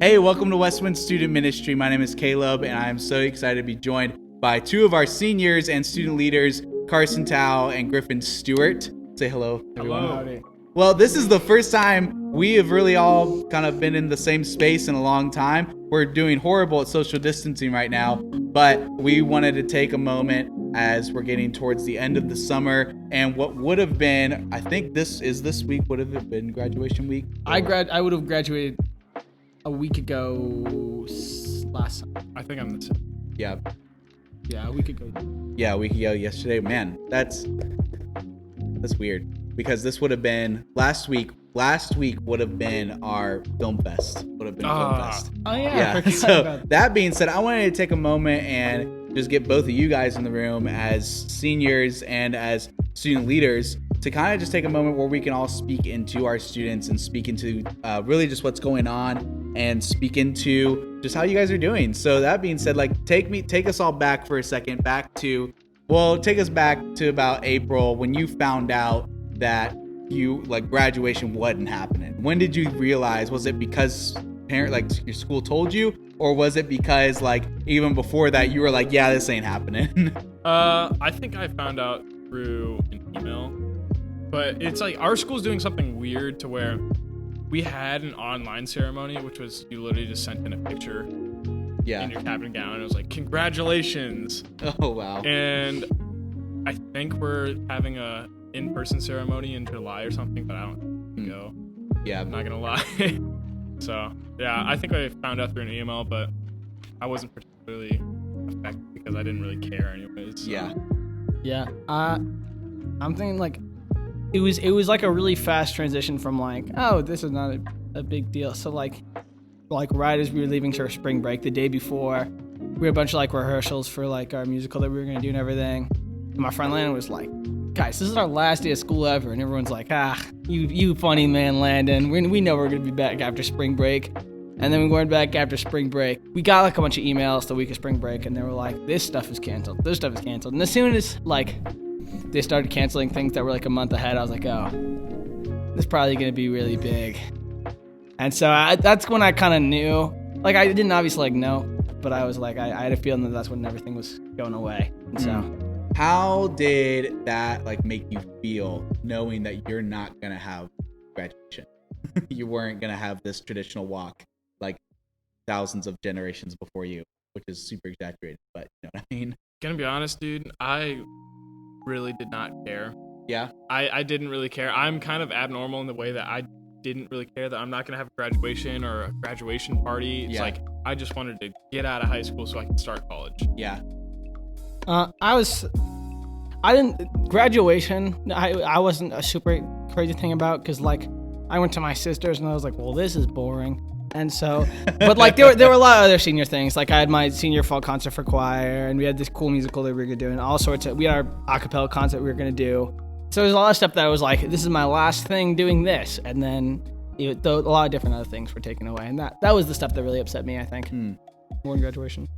Hey, welcome to Westwind Student Ministry. My name is Caleb, and I am so excited to be joined by two of our seniors and student leaders, Carson Tao and Griffin Stewart. Say hello, everyone. Hello. Well, this is the first time we have really all kind of been in the same space in a long time. We're doing horrible at social distancing right now, but we wanted to take a moment as we're getting towards the end of the summer and what would have been, I think this week, would have been graduation week. I would have graduated a week ago last summer. I think I'm the same. Yeah. Yeah, a week ago. Yeah, a week ago yesterday. Man, that's weird because this would have been last week would have been our film fest. Oh yeah. Yeah. So that being said, I wanted to take a moment and just get both of you guys in the room as seniors and as student leaders to kind of just take a moment where we can all speak into our students and speak into really just what's going on and speak into just how you guys are doing. So that being said, like take us all back for a second, take us back to about April when you found out that graduation wasn't happening. When did you realize? Was it because your school told you, or was it because even before that you were like, yeah, this ain't happening? I think I found out through an email, but it's like our school's doing something weird to where we had an online ceremony, which was you literally just sent in a picture in your cap and gown. And it was like, congratulations. Oh, wow. And I think we're having a in-person ceremony in July or something, but I don't go. Yeah. I'm not going to lie. So, yeah, I think I found out through an email, but I wasn't particularly affected because I didn't really care anyways. So. Yeah. Yeah. I'm thinking it was like a really fast transition from this is not a big deal. So like right as we were leaving for spring break, the day before, we had a bunch of rehearsals for our musical that we were gonna do and everything. And my friend Landon was like, guys, this is our last day of school ever, and everyone's like, you funny man, Landon. We know we're gonna be back after spring break. And then we went back after spring break. We got a bunch of emails the week of spring break, and they were like, this stuff is canceled. This stuff is canceled. And as soon as they started canceling things that were a month ahead, I was like, oh, this is probably going to be really big. And so that's when I kind of knew. I didn't obviously know, but I was I had a feeling that that's when everything was going away. And so, how did that make you feel knowing that you're not going to have graduation? You weren't going to have this traditional walk like thousands of generations before you, which is super exaggerated, but you know what I mean? Gonna be honest, dude, I really did not care. Yeah. I didn't really care. I'm kind of abnormal in the way that I didn't really care that I'm not going to have a graduation or a graduation party. It's I just wanted to get out of high school so I could start college. Yeah. Graduation, I wasn't a super crazy thing about because I went to my sister's and I was like, well, this is boring. And so, but there were a lot of other senior things. I had my senior fall concert for choir, and we had this cool musical that we were gonna do, and all sorts of. We had our a cappella concert we were gonna do. So there's a lot of stuff that I was like, this is my last thing doing this, and then a lot of different other things were taken away, and that was the stuff that really upset me. I think more than graduation.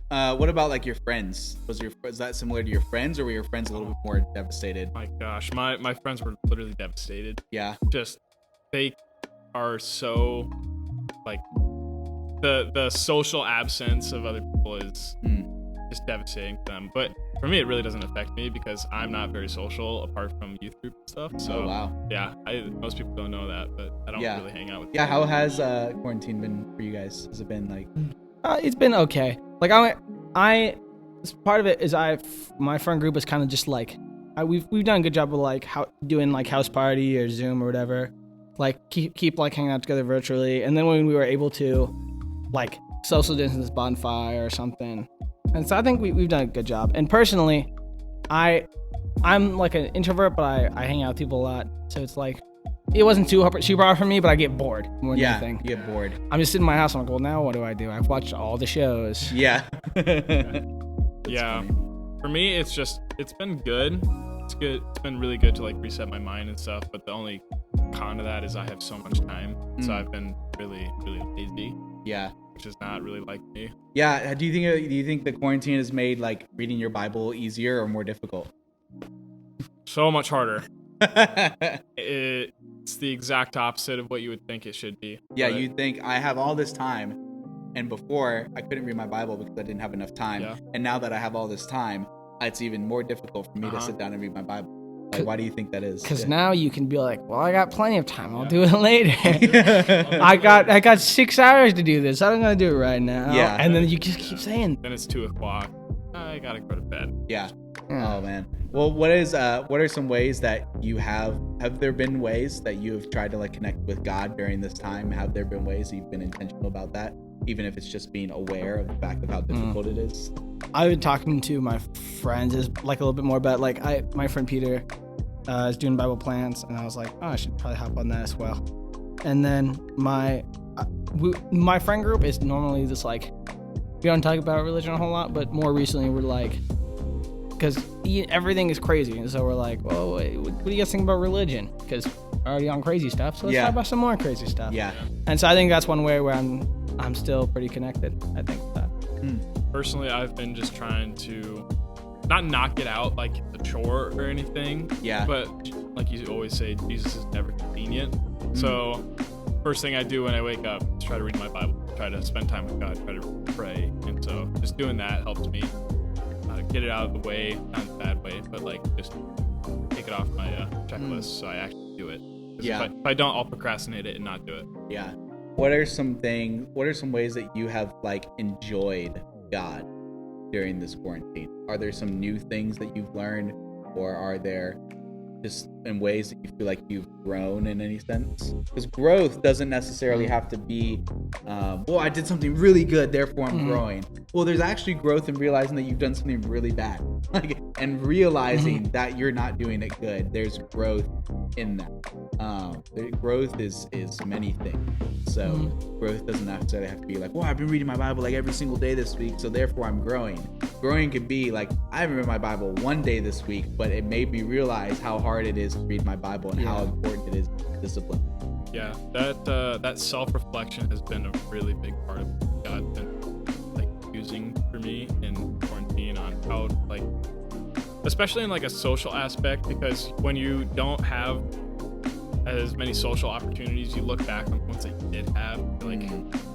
What about your friends? Was that similar to your friends, or were your friends a little bit more devastated? My gosh, my friends were literally devastated. Yeah. Just they are so. The social absence of other people is just devastating to them. But for me, it really doesn't affect me because I'm not very social apart from youth group stuff. So, wow. Yeah, most people don't know that, but I don't really hang out with people. How has quarantine been for you guys? Has it been It's been okay. I part of it is my friend group is kind of just we've done a good job of doing house party or Zoom or whatever. Keep hanging out together virtually, and then when we were able to social distance bonfire or something, and so I think we've done a good job. And personally, I'm an introvert, but I hang out with people a lot, so it's it wasn't super hard for me, but I get bored more than anything. You get bored. I'm just sitting in my house. I'm like, well, now what do? I've watched all the shows. Yeah. Yeah. Funny. For me, it's been good. It's good. It's been really good to reset my mind and stuff. But the only con of that is I have so much time, so I've been really, really lazy. Yeah. Which is not really like me. Yeah. Do you think the quarantine has made reading your Bible easier or more difficult? So much harder. It's the exact opposite of what you would think it should be. Yeah, But you think I have all this time, and before I couldn't read my Bible because I didn't have enough time, Yeah. and now that I have all this time, it's even more difficult for me to Uh-huh. sit down and read my Bible. Like, why do you think that is? Because Yeah. now you can be like, well, I got plenty of time. I'll Yeah. do it later. I got 6 hours to do this. I'm gonna do it right now. Yeah. And then you just keep saying, then it's 2:00. I gotta go to bed. Yeah. yeah. Oh man. Well, what are some ways that you have there been ways that you have tried to like connect with God during this time? Have there been ways that you've been intentional about that, even if it's just being aware of the fact of how difficult it is? I've been talking to my friends is like a little bit more about like my friend Peter is doing Bible plans, and I was like, oh, I should probably hop on that as well. And then my friend group is normally just like, we don't talk about religion a whole lot, but more recently we're like, because everything is crazy, and so we're like, well, what do you guys think about religion? Because we're already on crazy stuff, so let's Yeah. talk about some more crazy stuff. Yeah. And so I think that's one way where I'm still pretty connected. I think with that. Personally, I've been just trying to not knock it out like a chore or anything. Yeah. But like you always say, Jesus is never convenient. So first thing I do when I wake up is try to read my Bible, try to spend time with God, try to pray. And so just doing that helps me get it out of the way, not in a bad way, but like just take it off my checklist so I actually do it. 'Cause Yeah. If I don't, I'll procrastinate it and not do it. Yeah. What are some ways that you have like enjoyed God during this quarantine? Are there some new things that you've learned, or are there just in ways that you feel like you've grown in any sense? Because growth doesn't necessarily have to be, well, I did something really good, therefore I'm growing. Well, there's actually growth in realizing that you've done something really bad, and realizing that you're not doing it good. There's growth in that. Growth is many things. So growth doesn't necessarily have to be like, well, I've been reading my Bible like every single day this week, so therefore I'm growing. Growing could be like, I haven't read my Bible one day this week, but it made me realize how hard it is to read my Bible and how important it is to discipline. Yeah, that self-reflection has been a really big part of what God's been like using for me in quarantine on how like, especially in like a social aspect, because when you don't have as many social opportunities, you look back on ones that you did have, like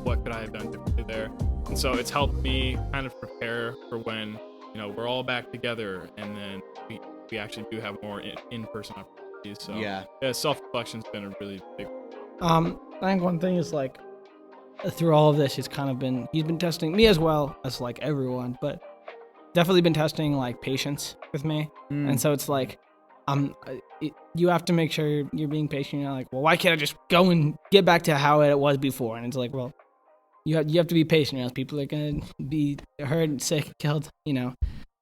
what could I have done differently there? And so it's helped me kind of prepare for when, you know, we're all back together and then we actually do have more in-person opportunities. So Yeah. self-reflection's been a really big. I think one thing is like, through all of this, he's been testing me as well as like everyone, but definitely been testing like patience with me. And so it's like, you have to make sure you're being patient. You're like, well, why can't I just go and get back to how it was before? And it's like, well, you have to be patient, or else people are gonna be hurt, sick, killed. You know,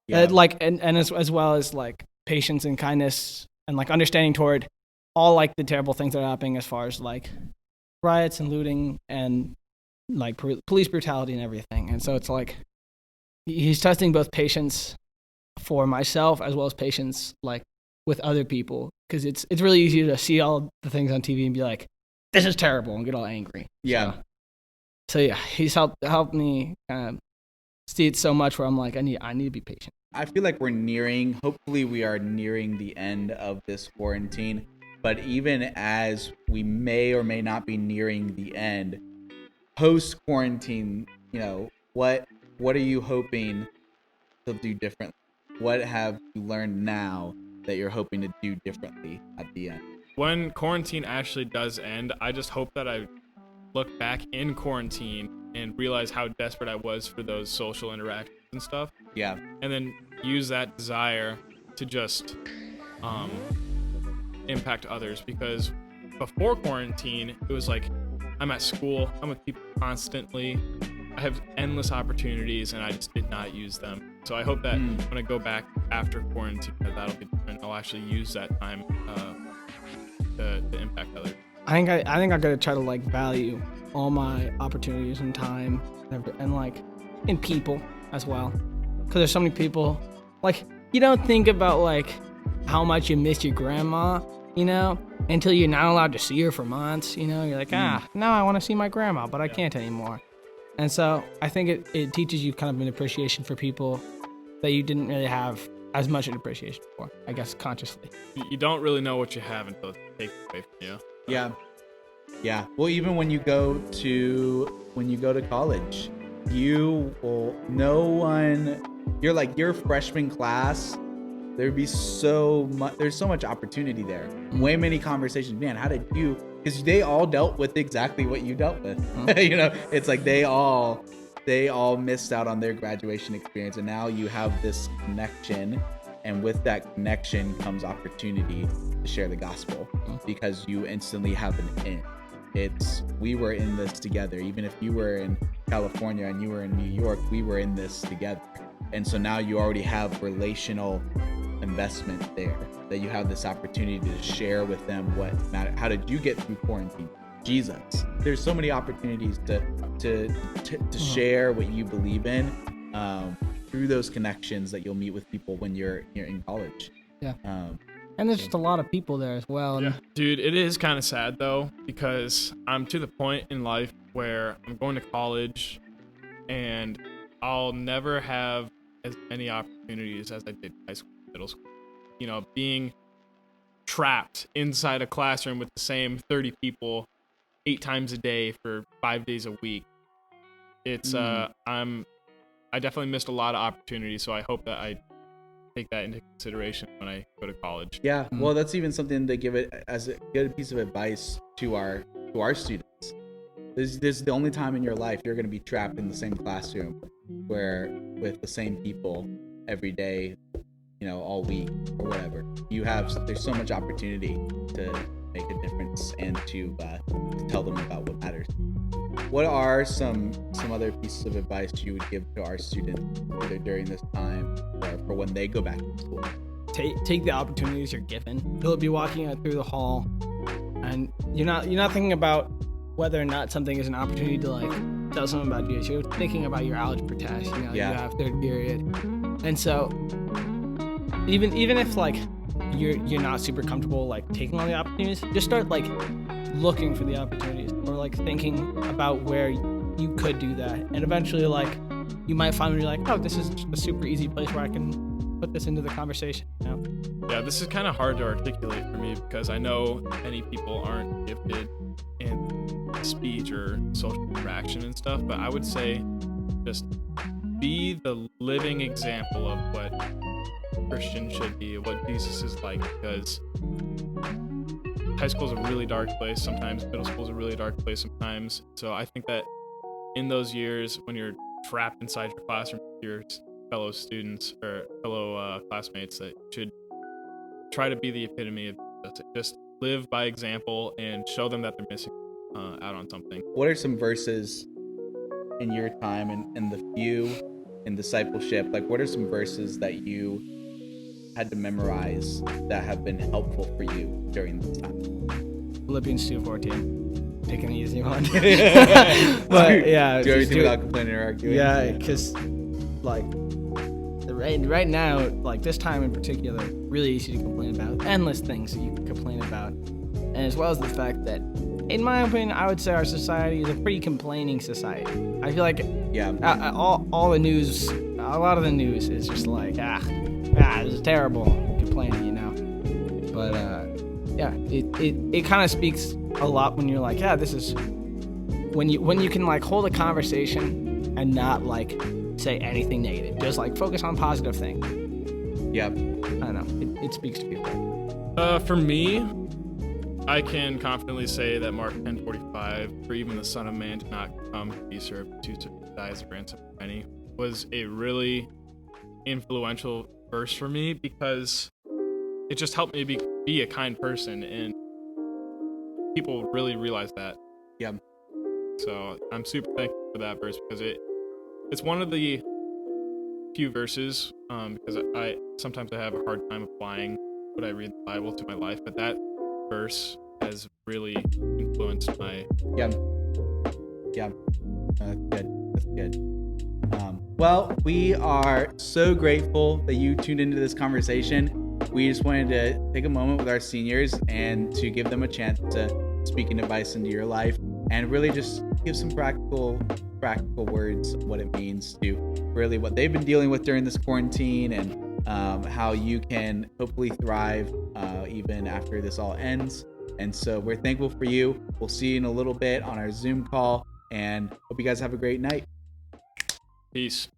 Yeah. like and as well as like patience and kindness and like understanding toward all like the terrible things that are happening as far as like riots and looting and like police brutality and everything. And so it's like he's testing both patience for myself as well as patience like with other people, because it's really easy to see all the things on TV and be like, this is terrible, and get all angry. Yeah. So yeah, he's helped me kind of see it so much where I'm like, I need to be patient. I feel like hopefully we are nearing the end of this quarantine, but even as we may or may not be nearing the end, post quarantine, you know, what are you hoping to do differently? What have you learned now that you're hoping to do differently at the end? When quarantine actually does end, I just hope that I look back in quarantine and realize how desperate I was for those social interactions and stuff, Yeah. and then use that desire to just impact others. Because before quarantine, it was like, I'm at school, I'm with people constantly, I have endless opportunities, and I just did not use them. So I hope that when I go back after quarantine, that'll be different. I'll actually use that time to impact others. I think I gotta try to like value all my opportunities and time and like in people as well, because there's so many people like you don't think about like how much you miss your grandma, you know, until you're not allowed to see her for months. You know, you're like, now I want to see my grandma, but I can't anymore. And so I think it teaches you kind of an appreciation for people that you didn't really have as much an appreciation for, I guess, consciously. You don't really know what you have until it's taken away from you. Yeah. Well, even when you go to college, you will, no one, your freshman class, there's so much opportunity there. Way many conversations. Man, how did you, because they all dealt with exactly what you dealt with. It's like they all missed out on their graduation experience, and now you have this connection, and with that connection comes opportunity to share the gospel, because you instantly have an in. It's, we were in this together. Even if you were in California and you were in New York, we were in this together. And so now you already have relational investment there, that you have this opportunity to share with them what matter. How did you get through quarantine? Jesus. There's so many opportunities to share what you believe in through those connections that you'll meet with people when you're in college. Yeah. And there's just a lot of people there as well. Yeah, dude, it is kind of sad though, because I'm to the point in life where I'm going to college and I'll never have as many opportunities as I did in high school, middle school. You know, being trapped inside a classroom with the same 30 people 8 times a day for 5 days a week. It's I definitely missed a lot of opportunities, so I hope that I take that into consideration when I go to college. Yeah, well, that's even something to give it as a good piece of advice to our students. This is the only time in your life you're going to be trapped in the same classroom where with the same people every day, all week or whatever. There's so much opportunity to make a difference and to tell them about what matters. What are some other pieces of advice you would give to our students either during this time or for when they go back to school? Take the opportunities you're given. You'll be walking out through the hall, and you're not thinking about whether or not something is an opportunity to tell someone about Jesus. You're thinking about your algebra test. You have third period, and so even if you're not super comfortable taking all the opportunities, just start looking for the opportunities, or thinking about where you could do that, and eventually you might find when you're oh, this is a super easy place where I can put this into the conversation. Yeah, this is kind of hard to articulate for me because I know many people aren't gifted in speech or social interaction and stuff, but I would say just be the living example of what Christian should be, what Jesus is like, because high school is a really dark place sometimes, middle school is a really dark place sometimes. So I think that in those years when you're trapped inside your classroom with your fellow students or fellow classmates, that you should try to be the epitome of Jesus. Just live by example and show them that they're missing out on something. What are some verses in your time in the few in discipleship? What are some verses that you had to memorize that have been helpful for you during this time? Philippians 2:14. Pick an easy one. But yeah, do everything without complaining or arguing. Yeah, because right now, this time in particular, really easy to complain about. Endless things that you can complain about, and as well as the fact that, in my opinion, I would say our society is a pretty complaining society. I feel all the news, a lot of the news is just this is terrible, complaining, But it kind of speaks a lot when you're this is when you can hold a conversation and not say anything negative, just focus on positive things. Yeah, I don't know. It speaks to people. For me, I can confidently say that Mark 10:45, for even the Son of Man did not come to be served, but to die as a ransom for many, was a really influential verse for me because it just helped me be a kind person, and people really realize that. Yeah. So I'm super thankful for that verse because it's one of the few verses because I sometimes have a hard time applying what I read in the Bible to my life, but that verse has really influenced my. Yeah. That's good. Well, we are so grateful that you tuned into this conversation. We just wanted to take a moment with our seniors and to give them a chance to speak an advice into your life and really just give some practical words of what it means to really what they've been dealing with during this quarantine and how you can hopefully thrive even after this all ends. And so we're thankful for you. We'll see you in a little bit on our Zoom call, and hope you guys have a great night. Peace.